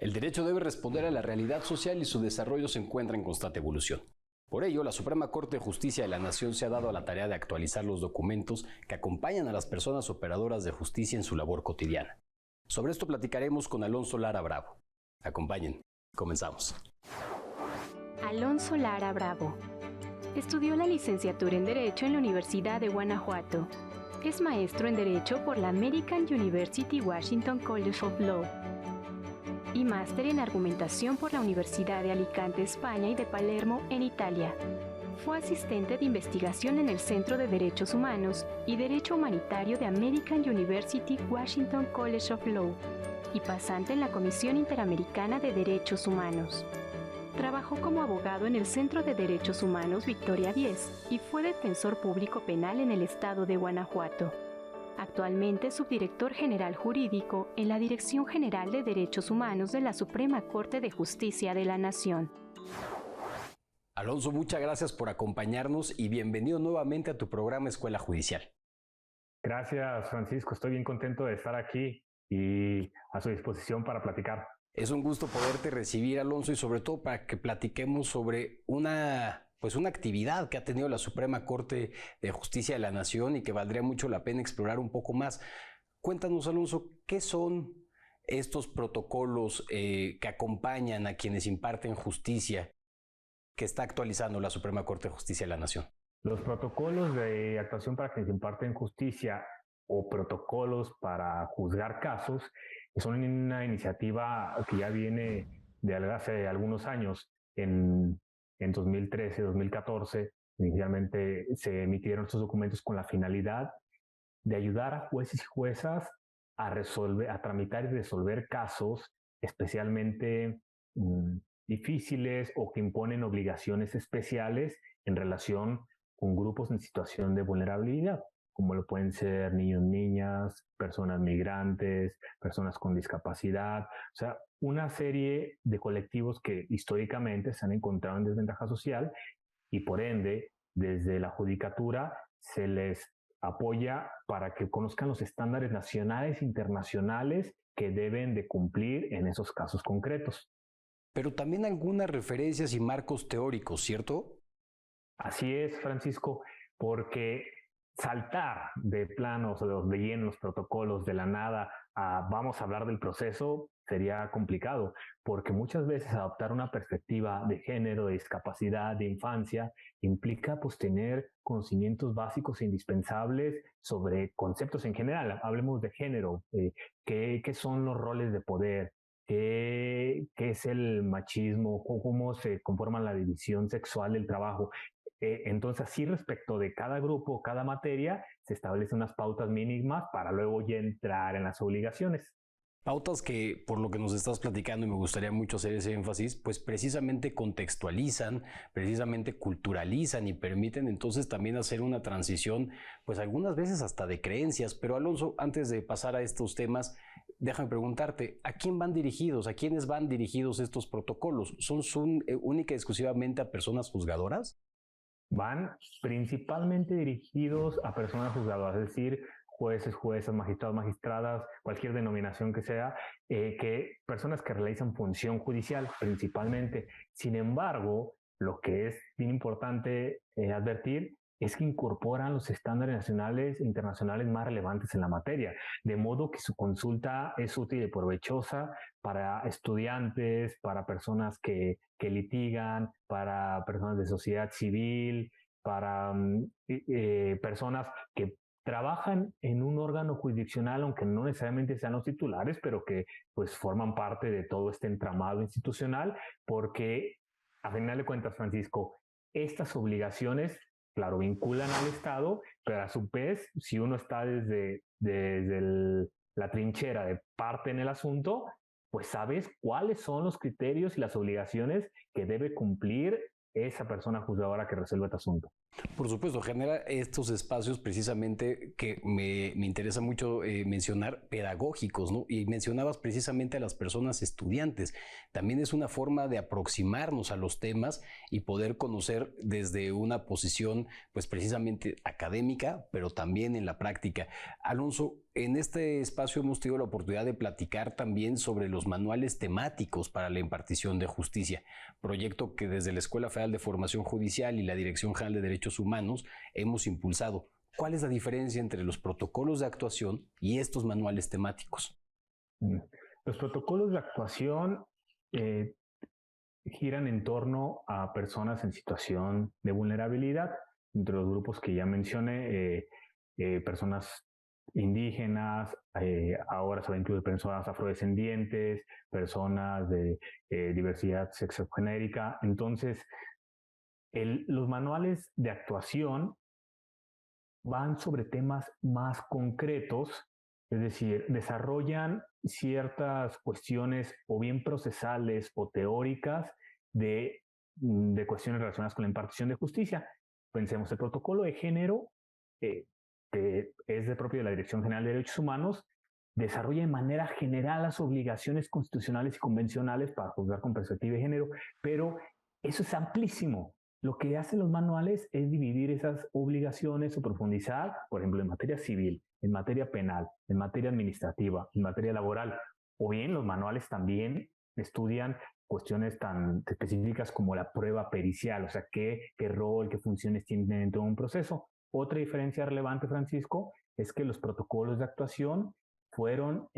El derecho debe responder a la realidad social y su desarrollo se encuentra en constante evolución. Por ello, la Suprema Corte de Justicia de la Nación se ha dado a la tarea de actualizar los documentos que acompañan a las personas operadoras de justicia en su labor cotidiana. Sobre esto platicaremos con Alonso Lara Bravo. Acompañen. Comenzamos. Alonso Lara Bravo. Estudió la licenciatura en Derecho en la Universidad de Guanajuato. Es maestro en Derecho por la American University Washington College of Law y máster en Argumentación por la Universidad de Alicante, España y de Palermo, en Italia. Fue asistente de investigación en el Centro de Derechos Humanos y Derecho Humanitario de American University Washington College of Law y pasante en la Comisión Interamericana de Derechos Humanos. Trabajó como abogado en el Centro de Derechos Humanos Victoria 10 y fue defensor público penal en el estado de Guanajuato. Actualmente es subdirector general jurídico en la Dirección General de Derechos Humanos de la Suprema Corte de Justicia de la Nación. Alonso, muchas gracias por acompañarnos y bienvenido nuevamente a tu programa Escuela Judicial. Gracias, Francisco. Estoy bien contento de estar aquí y a su disposición para platicar. Es un gusto poderte recibir, Alonso, y sobre todo para que platiquemos sobre una actividad que ha tenido la Suprema Corte de Justicia de la Nación y que valdría mucho la pena explorar un poco más. Cuéntanos, Alonso, ¿qué son estos protocolos que acompañan a quienes imparten justicia que está actualizando la Suprema Corte de Justicia de la Nación? Los protocolos de actuación para quienes imparten justicia o protocolos para juzgar casos son una iniciativa que ya viene de hace algunos años. En 2013, 2014, inicialmente se emitieron estos documentos con la finalidad de ayudar a jueces y juezas a tramitar y resolver casos especialmente difíciles o que imponen obligaciones especiales en relación con grupos en situación de vulnerabilidad, como lo pueden ser niños, niñas, personas migrantes, personas con discapacidad, o sea, una serie de colectivos que históricamente se han encontrado en desventaja social y por ende, desde la judicatura se les apoya para que conozcan los estándares nacionales e internacionales que deben de cumplir en esos casos concretos. Pero también algunas referencias y marcos teóricos, ¿cierto? Así es, Francisco, porque saltar de planos o de lleno los protocolos de la nada a vamos a hablar del proceso sería complicado, porque muchas veces adoptar una perspectiva de género, de discapacidad, de infancia, implica pues tener conocimientos básicos e indispensables sobre conceptos en general. Hablemos de género, qué son los roles de poder, qué es el machismo, cómo se conforma la división sexual del trabajo. Entonces, así respecto de cada grupo, cada materia, se establecen unas pautas mínimas para luego ya entrar en las obligaciones. Pautas que, por lo que nos estás platicando, y me gustaría mucho hacer ese énfasis, pues precisamente contextualizan, precisamente culturalizan y permiten entonces también hacer una transición, pues algunas veces hasta de creencias. Pero Alonso, antes de pasar a estos temas, déjame preguntarte, ¿a quién van dirigidos? ¿A quiénes van dirigidos estos protocolos? ¿Son única y exclusivamente a personas juzgadoras? Van principalmente dirigidos a personas juzgadoras, es decir, jueces, juezas, magistrados, magistradas, cualquier denominación que sea, que personas que realizan función judicial principalmente. Sin embargo, lo que es bien importante advertir es que incorporan los estándares nacionales e internacionales más relevantes en la materia, de modo que su consulta es útil y provechosa para estudiantes, para personas que litigan, para personas de sociedad civil, para personas que trabajan en un órgano jurisdiccional, aunque no necesariamente sean los titulares, pero que pues forman parte de todo este entramado institucional, porque a final de cuentas, Francisco, estas obligaciones, claro, vinculan al Estado, pero a su vez, si uno está desde la trinchera de parte en el asunto, pues sabes cuáles son los criterios y las obligaciones que debe cumplir esa persona juzgadora que resuelve este asunto. Por supuesto, genera estos espacios precisamente que me interesa mucho mencionar, pedagógicos, ¿no? Y mencionabas precisamente a las personas estudiantes. También es una forma de aproximarnos a los temas y poder conocer desde una posición, pues precisamente académica, pero también en la práctica. Alonso, en este espacio hemos tenido la oportunidad de platicar también sobre los manuales temáticos para la impartición de justicia, proyecto que desde la Escuela Federal de Formación Judicial y la Dirección General de Derechos Humanos hemos impulsado. ¿Cuál es la diferencia entre los protocolos de actuación y estos manuales temáticos? Los protocolos de actuación giran en torno a personas en situación de vulnerabilidad, entre los grupos que ya mencioné, personas indígenas, ahora se va a incluir personas afrodescendientes, personas de diversidad sexogenérica. Entonces, los manuales de actuación van sobre temas más concretos, es decir, desarrollan ciertas cuestiones o bien procesales o teóricas de cuestiones relacionadas con la impartición de justicia. Pensemos, el protocolo de género, que es de propio de la Dirección General de Derechos Humanos, desarrolla de manera general las obligaciones constitucionales y convencionales para juzgar con perspectiva de género, pero eso es amplísimo. Lo que hacen los manuales es dividir esas obligaciones o profundizar, por ejemplo, en materia civil, en materia penal, en materia administrativa, en materia laboral. O bien los manuales también estudian cuestiones tan específicas como la prueba pericial, o sea, qué rol, qué funciones tienen dentro de un proceso. Otra diferencia relevante, Francisco, es que los protocolos de actuación fueron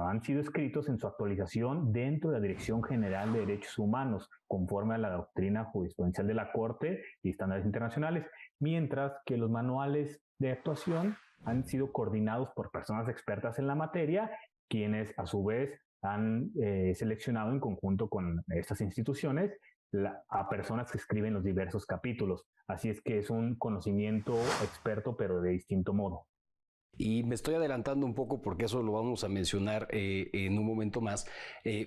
han sido escritos en su actualización dentro de la Dirección General de Derechos Humanos, conforme a la doctrina jurisprudencial de la Corte y estándares internacionales, mientras que los manuales de actuación han sido coordinados por personas expertas en la materia, quienes a su vez han seleccionado en conjunto con estas instituciones a personas que escriben los diversos capítulos. Así es que es un conocimiento experto, pero de distinto modo. Y me estoy adelantando un poco porque eso lo vamos a mencionar en un momento más,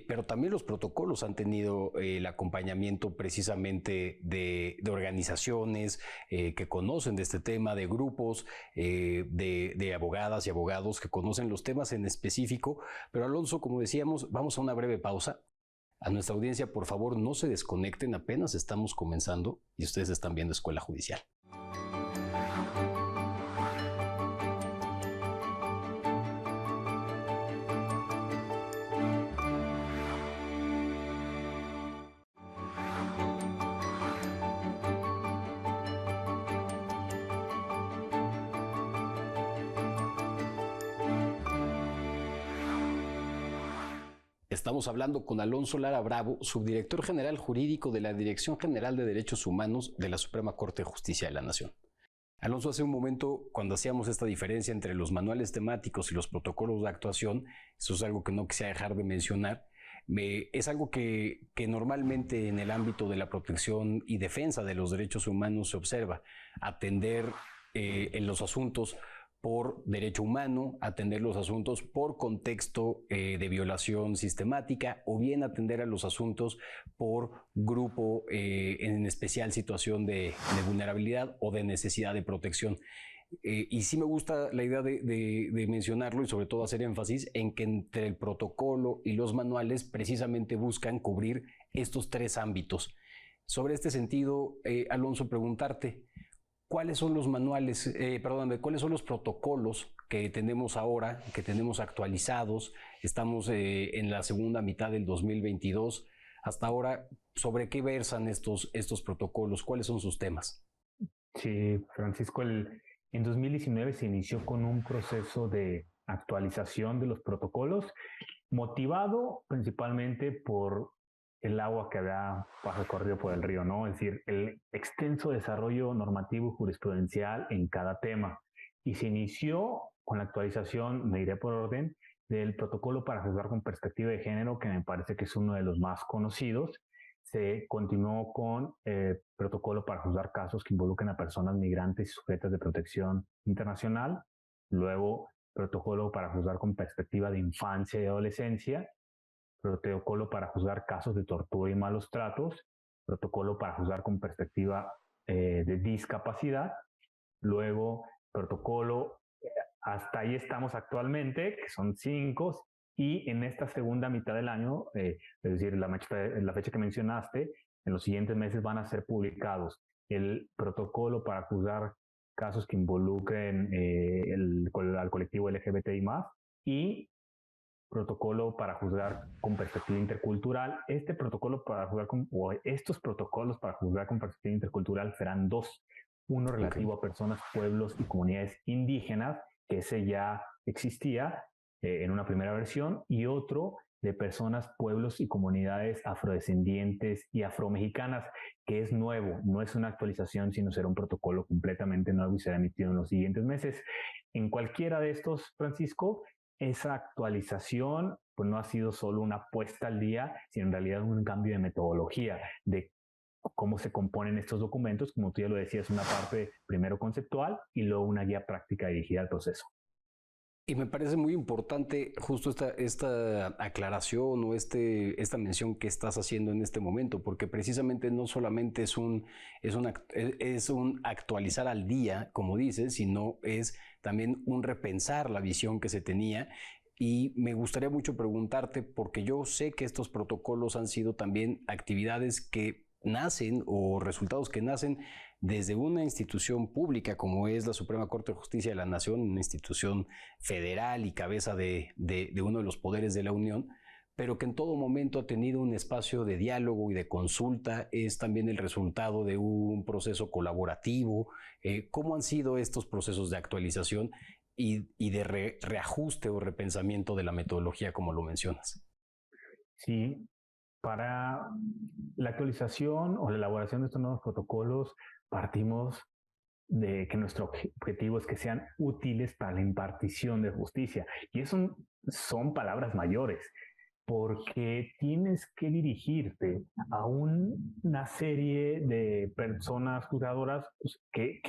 pero también los protocolos han tenido el acompañamiento precisamente de organizaciones que conocen de este tema, de grupos, de abogadas y abogados que conocen los temas en específico. Pero Alonso, como decíamos, vamos a una breve pausa. A nuestra audiencia, por favor, no se desconecten, apenas estamos comenzando y ustedes están viendo Escuela Judicial. Estamos hablando con Alonso Lara Bravo, subdirector general jurídico de la Dirección General de Derechos Humanos de la Suprema Corte de Justicia de la Nación. Alonso, hace un momento, cuando hacíamos esta diferencia entre los manuales temáticos y los protocolos de actuación, eso es algo que no quisiera dejar de mencionar, es algo que normalmente en el ámbito de la protección y defensa de los derechos humanos se observa, atender en los asuntos por derecho humano, atender los asuntos por contexto de violación sistemática o bien atender a los asuntos por grupo en especial situación de vulnerabilidad o de necesidad de protección. Y sí me gusta la idea de mencionarlo y sobre todo hacer énfasis en que entre el protocolo y los manuales precisamente buscan cubrir estos tres ámbitos. Sobre este sentido, Alonso, preguntarte, ¿cuáles son los manuales, cuáles son los protocolos que tenemos ahora, que tenemos actualizados? Estamos en la segunda mitad del 2022. Hasta ahora, ¿sobre qué versan estos protocolos? ¿Cuáles son sus temas? Sí, Francisco, en 2019 se inició con un proceso de actualización de los protocolos, motivado principalmente por el agua que había recorrido por el río, ¿no? Es decir, el extenso desarrollo normativo y jurisprudencial en cada tema. Y se inició con la actualización, me iré por orden, del protocolo para juzgar con perspectiva de género, que me parece que es uno de los más conocidos. Se continuó con protocolo para juzgar casos que involucren a personas migrantes y sujetas de protección internacional. Luego, protocolo para juzgar con perspectiva de infancia y adolescencia. Protocolo para juzgar casos de tortura y malos tratos, protocolo para juzgar con perspectiva de discapacidad, luego protocolo, hasta ahí estamos actualmente, que son 5, y en esta segunda mitad del año, es decir, la fecha que mencionaste, en los siguientes meses van a ser publicados el protocolo para juzgar casos que involucren al colectivo LGBTI+, y protocolo para juzgar con perspectiva intercultural. Estos protocolos para juzgar con perspectiva intercultural serán 2. Uno relativo a personas, pueblos y comunidades indígenas, que ese ya existía en una primera versión, y otro de personas, pueblos y comunidades afrodescendientes y afromexicanas, que es nuevo, no es una actualización, sino será un protocolo completamente nuevo y será emitido en los siguientes meses. En cualquiera de estos, Francisco, esa actualización pues no ha sido solo una puesta al día, sino en realidad un cambio de metodología, de cómo se componen estos documentos. Como tú ya lo decías, una parte primero conceptual y luego una guía práctica dirigida al proceso. Y me parece muy importante justo esta aclaración o esta mención que estás haciendo en este momento, porque precisamente no solamente es un actualizar al día, como dices, sino es también un repensar la visión que se tenía. Y me gustaría mucho preguntarte, porque yo sé que estos protocolos han sido también actividades que nacen o resultados que nacen desde una institución pública como es la Suprema Corte de Justicia de la Nación, una institución federal y cabeza de uno de los poderes de la Unión, pero que en todo momento ha tenido un espacio de diálogo y de consulta, es también el resultado de un proceso colaborativo. ¿Cómo han sido estos procesos de actualización y de reajuste o repensamiento de la metodología, como lo mencionas? Sí, para la actualización o la elaboración de estos nuevos protocolos, partimos de que nuestro objetivo es que sean útiles para la impartición de justicia. Y eso son palabras mayores, porque tienes que dirigirte a una serie de personas juzgadoras que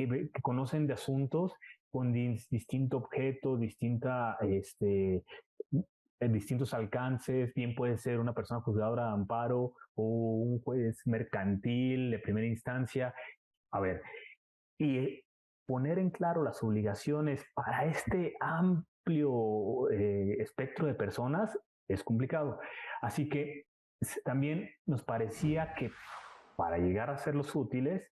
conocen de asuntos con distinto objeto, distintos alcances. Bien puede ser una persona juzgadora de amparo o un juez mercantil de primera instancia. A ver, y poner en claro las obligaciones para este amplio espectro de personas es complicado. Así que también nos parecía que para llegar a serlos útiles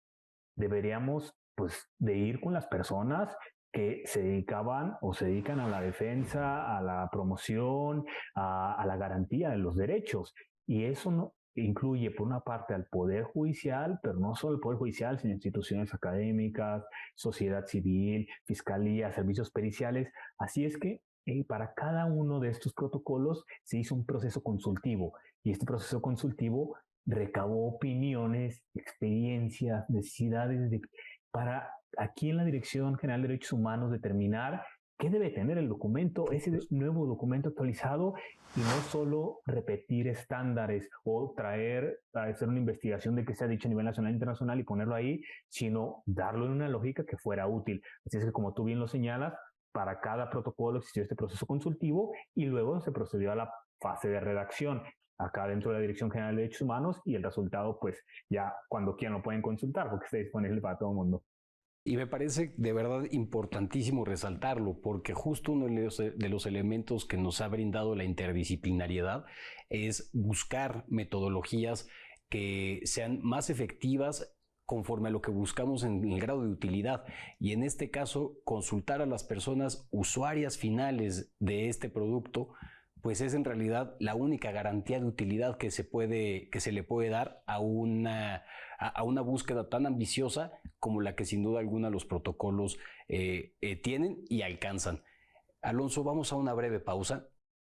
deberíamos pues de ir con las personas que se dedicaban o se dedican a la defensa, a la promoción, a la garantía de los derechos. Y eso no incluye, por una parte, al Poder Judicial, pero no solo el Poder Judicial, sino instituciones académicas, sociedad civil, fiscalía, servicios periciales. Así es que para cada uno de estos protocolos se hizo un proceso consultivo, y este proceso consultivo recabó opiniones, experiencias, necesidades para aquí en la Dirección General de Derechos Humanos determinar qué debe tener el documento, ese nuevo documento actualizado, y no solo repetir estándares o hacer una investigación de qué se ha dicho a nivel nacional e internacional y ponerlo ahí, sino darlo en una lógica que fuera útil. Así es que, como tú bien lo señalas, para cada protocolo existió este proceso consultivo y luego se procedió a la fase de redacción acá dentro de la Dirección General de Derechos Humanos, y el resultado pues ya cuando quieran lo pueden consultar porque está disponible para todo el mundo. Y me parece de verdad importantísimo resaltarlo, porque justo uno de los elementos que nos ha brindado la interdisciplinariedad es buscar metodologías que sean más efectivas conforme a lo que buscamos en el grado de utilidad. Y en este caso, consultar a las personas usuarias finales de este producto, pues es en realidad la única garantía de utilidad que se le puede dar a una búsqueda tan ambiciosa como la que sin duda alguna los protocolos tienen y alcanzan. Alonso, vamos a una breve pausa.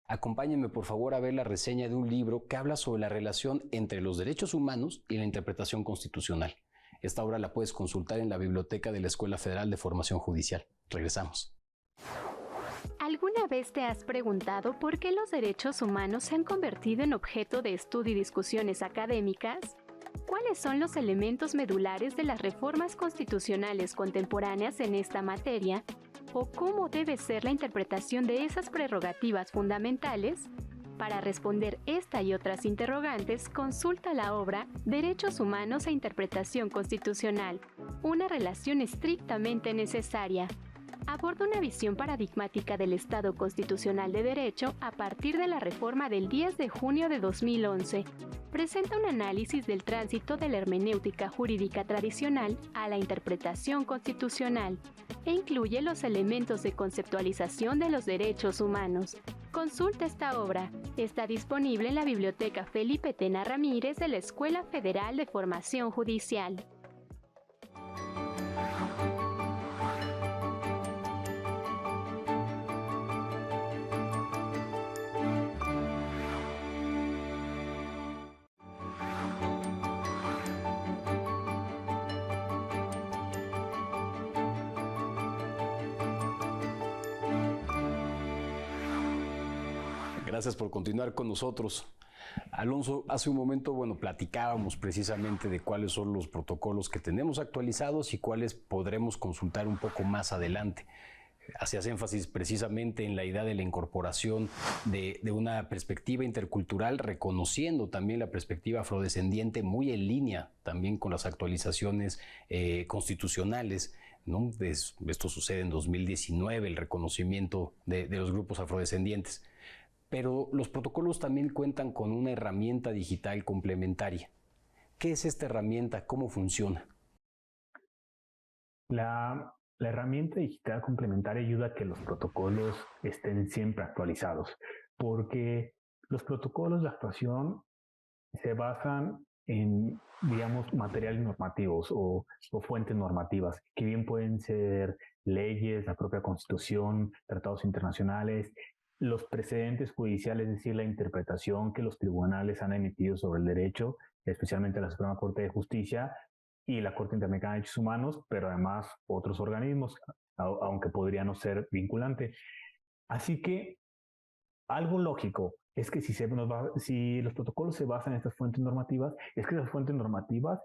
Acompáñenme por favor a ver la reseña de un libro que habla sobre la relación entre los derechos humanos y la interpretación constitucional. Esta obra la puedes consultar en la biblioteca de la Escuela Federal de Formación Judicial. Regresamos. ¿Alguna vez te has preguntado por qué los derechos humanos se han convertido en objeto de estudio y discusiones académicas? ¿Cuáles son los elementos medulares de las reformas constitucionales contemporáneas en esta materia? ¿O cómo debe ser la interpretación de esas prerrogativas fundamentales? Para responder esta y otras interrogantes, consulta la obra Derechos Humanos e Interpretación Constitucional, una relación estrictamente necesaria. Aborda una visión paradigmática del Estado constitucional de derecho a partir de la reforma del 10 de junio de 2011. Presenta un análisis del tránsito de la hermenéutica jurídica tradicional a la interpretación constitucional e incluye los elementos de conceptualización de los derechos humanos. Consulta esta obra. Está disponible en la Biblioteca Felipe Tena Ramírez de la Escuela Federal de Formación Judicial. Gracias por continuar con nosotros. Alonso, hace un momento, platicábamos precisamente de cuáles son los protocolos que tenemos actualizados y cuáles podremos consultar un poco más adelante. Hacías énfasis precisamente en la idea de la incorporación de una perspectiva intercultural, reconociendo también la perspectiva afrodescendiente muy en línea también con las actualizaciones constitucionales, ¿no? Esto sucede en 2019, el reconocimiento de los grupos afrodescendientes. Pero los protocolos también cuentan con una herramienta digital complementaria. ¿Qué es esta herramienta? ¿Cómo funciona? La herramienta digital complementaria ayuda a que los protocolos estén siempre actualizados, porque los protocolos de actuación se basan en, digamos, materiales normativos o fuentes normativas, que bien pueden ser leyes, la propia Constitución, tratados internacionales, los precedentes judiciales, es decir, la interpretación que los tribunales han emitido sobre el derecho, especialmente la Suprema Corte de Justicia y la Corte Interamericana de Derechos Humanos, pero además otros organismos, aunque podría no ser vinculante. Así que algo lógico es que si los protocolos se basan en estas fuentes normativas, es que esas fuentes normativas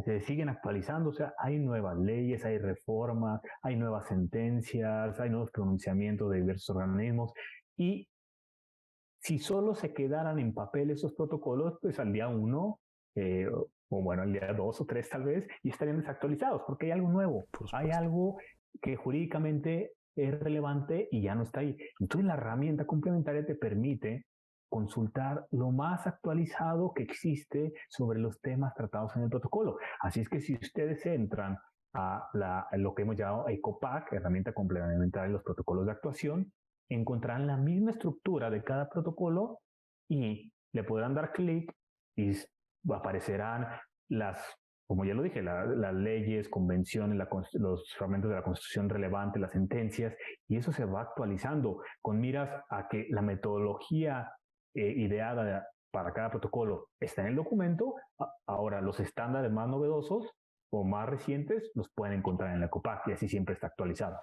se siguen actualizando, o sea, hay nuevas leyes, hay reformas, hay nuevas sentencias, hay nuevos pronunciamientos de diversos organismos, y si solo se quedaran en papel esos protocolos, pues al día 1, al día 2 o 3 tal vez, y estarían desactualizados, porque hay algo nuevo, hay algo que jurídicamente es relevante y ya no está ahí. Entonces la herramienta complementaria te permite consultar lo más actualizado que existe sobre los temas tratados en el protocolo. Así es que si ustedes entran a lo que hemos llamado ECOPAC, herramienta complementaria de los protocolos de actuación, encontrarán la misma estructura de cada protocolo y le podrán dar clic y aparecerán como ya lo dije, las leyes, convenciones, los fragmentos de la Constitución relevantes, las sentencias, y eso se va actualizando con miras a que la metodología ideada para cada protocolo está en el documento. Ahora, los estándares más novedosos o más recientes los pueden encontrar en la ECOPAC y así siempre está actualizado.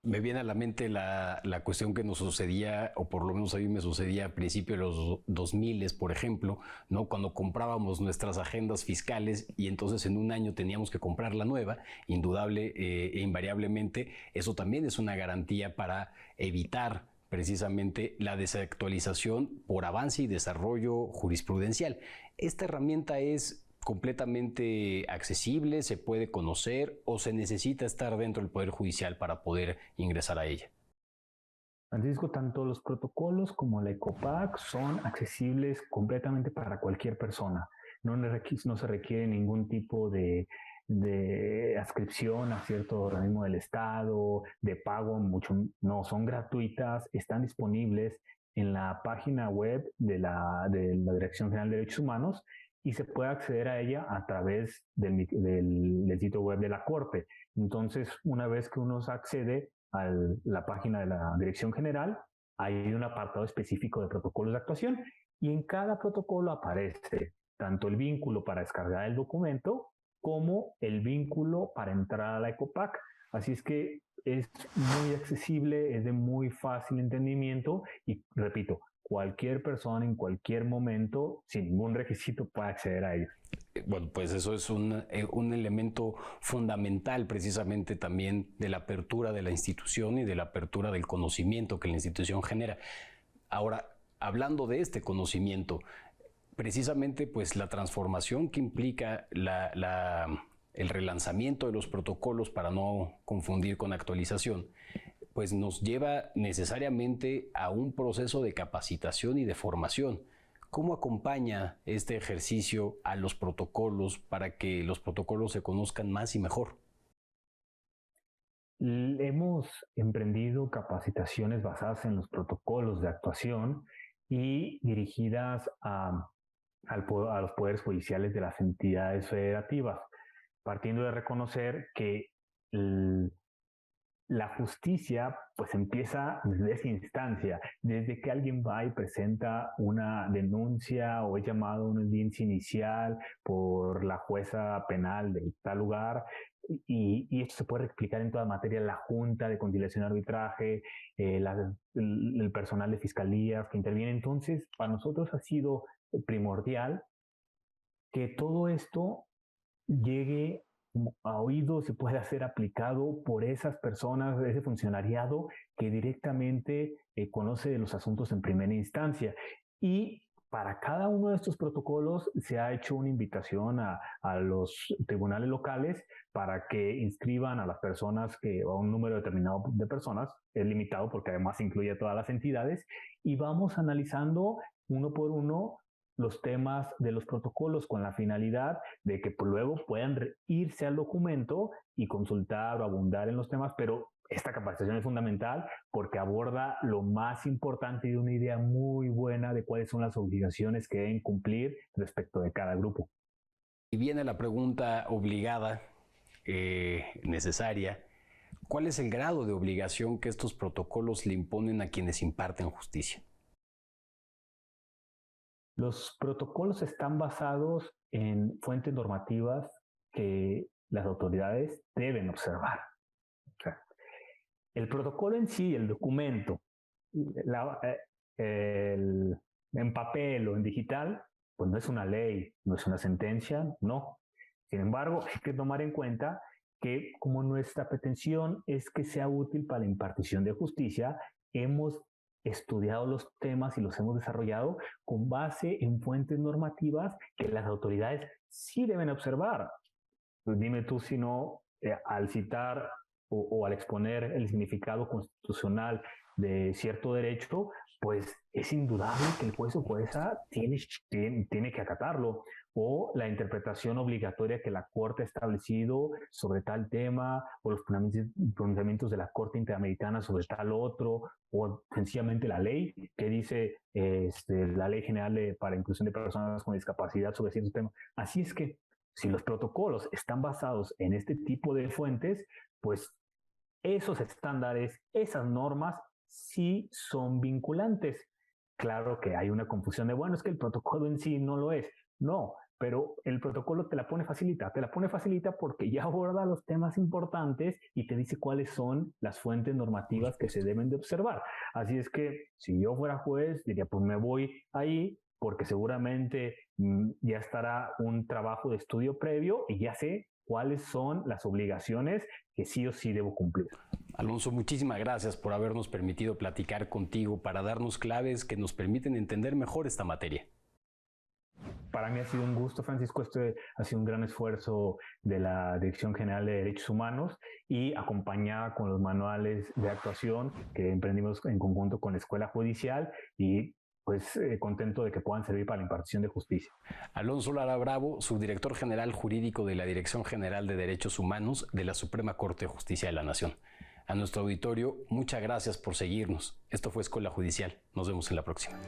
Me viene a la mente la cuestión que nos sucedía, o por lo menos a mí me sucedía a principios de los 2000, por ejemplo, ¿no? Cuando comprábamos nuestras agendas fiscales y entonces en un año teníamos que comprar la nueva, indudable e invariablemente, eso también es una garantía para evitar precisamente la desactualización por avance y desarrollo jurisprudencial. Esta herramienta es completamente accesible, se puede conocer o se necesita estar dentro del Poder Judicial para poder ingresar a ella. Francisco, tanto los protocolos como la ECOPAC son accesibles completamente para cualquier persona. No se requiere ningún tipo de adscripción a cierto organismo del Estado, de pago, no, son gratuitas, están disponibles en la página web de la Dirección General de Derechos Humanos y se puede acceder a ella a través del sitio web de la Corte. Entonces, una vez que uno accede a la página de la Dirección General, hay un apartado específico de protocolos de actuación y en cada protocolo aparece tanto el vínculo para descargar el documento como el vínculo para entrar a la ECOPAC. Así es que es muy accesible, es de muy fácil entendimiento y, repito, cualquier persona en cualquier momento, sin ningún requisito, puede acceder a ello. Bueno, pues eso es un elemento fundamental precisamente también de la apertura de la institución y de la apertura del conocimiento que la institución genera. Ahora, hablando de este conocimiento, precisamente pues la transformación que implica el relanzamiento de los protocolos, para no confundir con actualización, pues nos lleva necesariamente a un proceso de capacitación y de formación. ¿Cómo acompaña este ejercicio a los protocolos para que los protocolos se conozcan más y mejor? Hemos emprendido capacitaciones basadas en los protocolos de actuación y dirigidas a los poderes judiciales de las entidades federativas, partiendo de reconocer que la justicia pues empieza desde esa instancia, desde que alguien va y presenta una denuncia o es llamado a una audiencia inicial por la jueza penal de tal lugar, y esto se puede explicar en toda materia: la Junta de Conciliación y Arbitraje, el personal de fiscalías que interviene. Entonces, para nosotros ha sido primordial que todo esto llegue a oídos, se puede hacer aplicado por esas personas, ese funcionariado que directamente conoce de los asuntos en primera instancia. Y para cada uno de estos protocolos se ha hecho una invitación a los tribunales locales para que inscriban a las personas, a un número determinado de personas, es limitado porque además incluye a todas las entidades, y vamos analizando uno por uno los temas de los protocolos con la finalidad de que luego puedan irse al documento y consultar o abundar en los temas, pero esta capacitación es fundamental porque aborda lo más importante y una idea muy buena de cuáles son las obligaciones que deben cumplir respecto de cada grupo. Y viene la pregunta obligada, necesaria: ¿cuál es el grado de obligación que estos protocolos le imponen a quienes imparten justicia? Los protocolos están basados en fuentes normativas que las autoridades deben observar. O sea, el protocolo en sí, el documento, en papel o en digital, pues no es una ley, no es una sentencia, no. Sin embargo, hay que tomar en cuenta que como nuestra pretensión es que sea útil para la impartición de justicia, hemos estudiado los temas y los hemos desarrollado con base en fuentes normativas que las autoridades sí deben observar. Pues dime tú si no, al citar o al exponer el significado constitucional de cierto derecho, pues es indudable que el juez o jueza tiene que acatarlo. O la interpretación obligatoria que la Corte ha establecido sobre tal tema, o los pronunciamientos de la Corte Interamericana sobre tal otro, o sencillamente la ley que dice la Ley General para Inclusión de Personas con Discapacidad sobre ciertos temas. Así es que si los protocolos están basados en este tipo de fuentes, pues esos estándares, esas normas sí son vinculantes. Claro que hay una confusión de, bueno, es que el protocolo en sí no lo es. No, pero el protocolo te la pone facilita porque ya aborda los temas importantes y te dice cuáles son las fuentes normativas que se deben de observar. Así es que si yo fuera juez, diría, pues me voy ahí porque seguramente ya estará un trabajo de estudio previo y ya sé cuáles son las obligaciones que sí o sí debo cumplir. Alonso, muchísimas gracias por habernos permitido platicar contigo para darnos claves que nos permiten entender mejor esta materia. Para mí ha sido un gusto, Francisco. Este ha sido un gran esfuerzo de la Dirección General de Derechos Humanos y acompañada con los manuales de actuación que emprendimos en conjunto con la Escuela Judicial y pues contento de que puedan servir para la impartición de justicia. Alonso Lara Bravo, subdirector general jurídico de la Dirección General de Derechos Humanos de la Suprema Corte de Justicia de la Nación. A nuestro auditorio, muchas gracias por seguirnos. Esto fue Escuela Judicial. Nos vemos en la próxima.